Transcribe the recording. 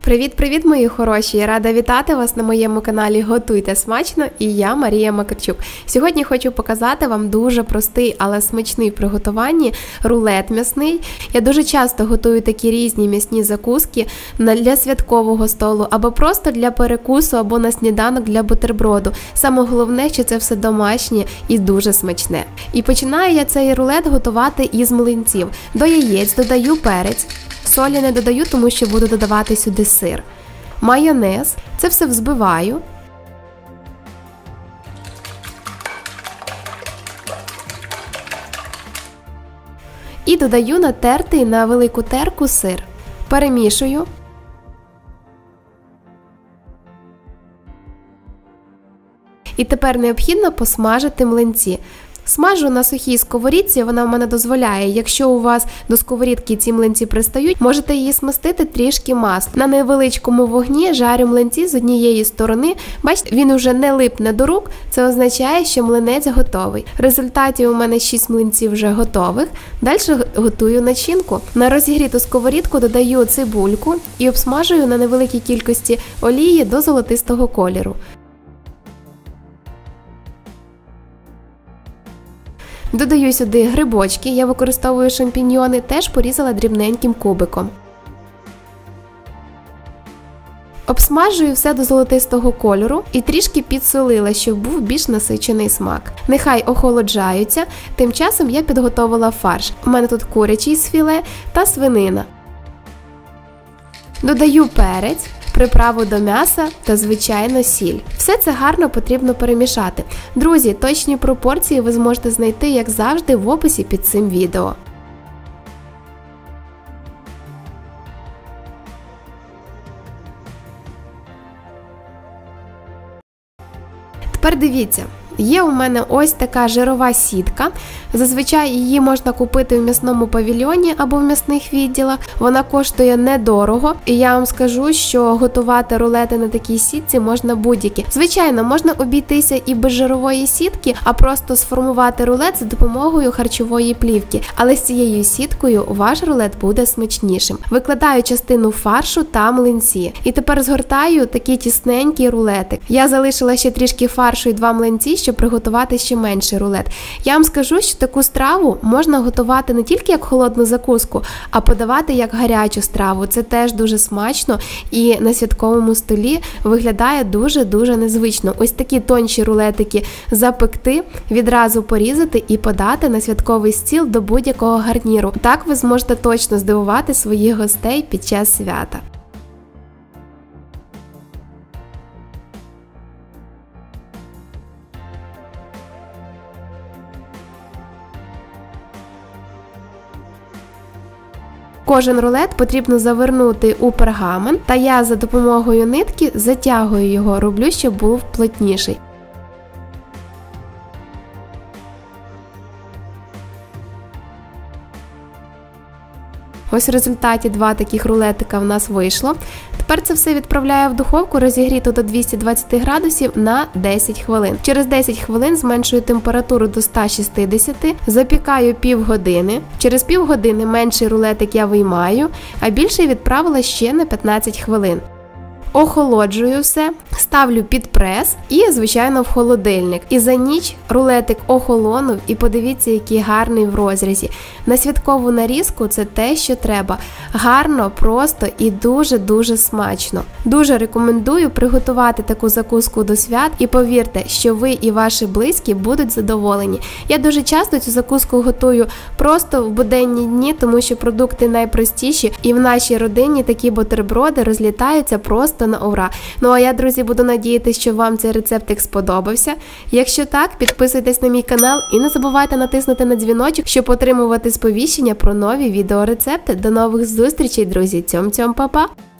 Привіт-привіт, мої хороші! Я рада вітати вас на моєму каналі Готуйте смачно і я Марія Макарчук. Сьогодні хочу показати вам дуже простий, але смачний в приготуванні рулет м'ясний. Я дуже часто готую такі різні м'ясні закуски для святкового столу, або просто для перекусу, або на сніданок для бутерброду. Саме головне, що це все домашнє і дуже смачне. І починаю я цей рулет готувати із млинців. До яєць додаю перець. Солі не додаю, тому що буду додавати сюди сир. Майонез. Це все взбиваю. І додаю натертий на велику терку сир. Перемішую. І тепер необхідно посмажити млинці. Смажу на сухій сковорідці, вона в мене дозволяє. Якщо у вас до сковорідки ці млинці пристають, можете її смастити трішки масла. На невеличкому вогні жарю млинці з однієї сторони. Бачите, він уже не липне до рук, це означає, що млинець готовий. В результаті у мене 6 млинців вже готових. Далі готую начинку. На розігріту сковорідку додаю цибульку і обсмажую на невеликій кількості олії до золотистого кольору. Додаю сюди грибочки, я використовую шампіньйони, теж порізала дрібненьким кубиком. Обсмажую все до золотистого кольору і трішки підсолила, щоб був більш насичений смак. Нехай охолоджаються, тим часом я підготовила фарш. У мене тут курячий з філе та свинина. Додаю перець, приправу до м'яса та, звичайно, сіль. Все це гарно потрібно перемішати. Друзі, точні пропорції ви зможете знайти, як завжди, в описі під цим відео. Тепер дивіться. Є у мене ось така жирова сітка. Зазвичай її можна купити в м'ясному павільйоні або в м'ясних відділах. Вона коштує недорого. І я вам скажу, що готувати рулети на такій сітці можна будь-які. Звичайно, можна обійтися і без жирової сітки, а просто сформувати рулет за допомогою харчової плівки. Але з цією сіткою ваш рулет буде смачнішим. Викладаю частину фаршу та млинці. І тепер згортаю такий тісненький рулетик. Я залишила ще трішки фаршу і 2 млинці, щоб приготувати ще менший рулет. Я вам скажу, що таку страву можна готувати не тільки як холодну закуску, а подавати як гарячу страву. Це теж дуже смачно і на святковому столі виглядає дуже-дуже незвично. Ось такі тонші рулетики запекти, відразу порізати і подати на святковий стіл до будь-якого гарніру. Так ви зможете точно здивувати своїх гостей під час свята. Кожен рулет потрібно завернути у пергамент, та я за допомогою нитки затягую його, роблю, щоб був плотніший. Ось в результаті 2 таких рулетика в нас вийшло. Тепер це все відправляю в духовку, розігріту до 220 градусів на 10 хвилин. Через 10 хвилин зменшую температуру до 160, запікаю півгодини. Через півгодини менший рулетик я виймаю, а більший відправила ще на 15 хвилин. Охолоджую все, ставлю під прес і, звичайно, в холодильник. І за ніч рулетик охолонув, і подивіться, який гарний в розрізі. На святкову нарізку це те, що треба. Гарно, просто і дуже-дуже смачно. Дуже рекомендую приготувати таку закуску до свят і повірте, що ви і ваші близькі будуть задоволені. Я дуже часто цю закуску готую просто в буденні дні, тому що продукти найпростіші і в нашій родині такі бутерброди розлітаються просто на ура. Ну а я, друзі, буду надіятися, що вам цей рецептик сподобався. Якщо так, підписуйтесь на мій канал і не забувайте натиснути на дзвіночок, щоб отримувати сповіщення про нові відеорецепти. До нових зустрічей, друзі! Цьом-цьом, па-па!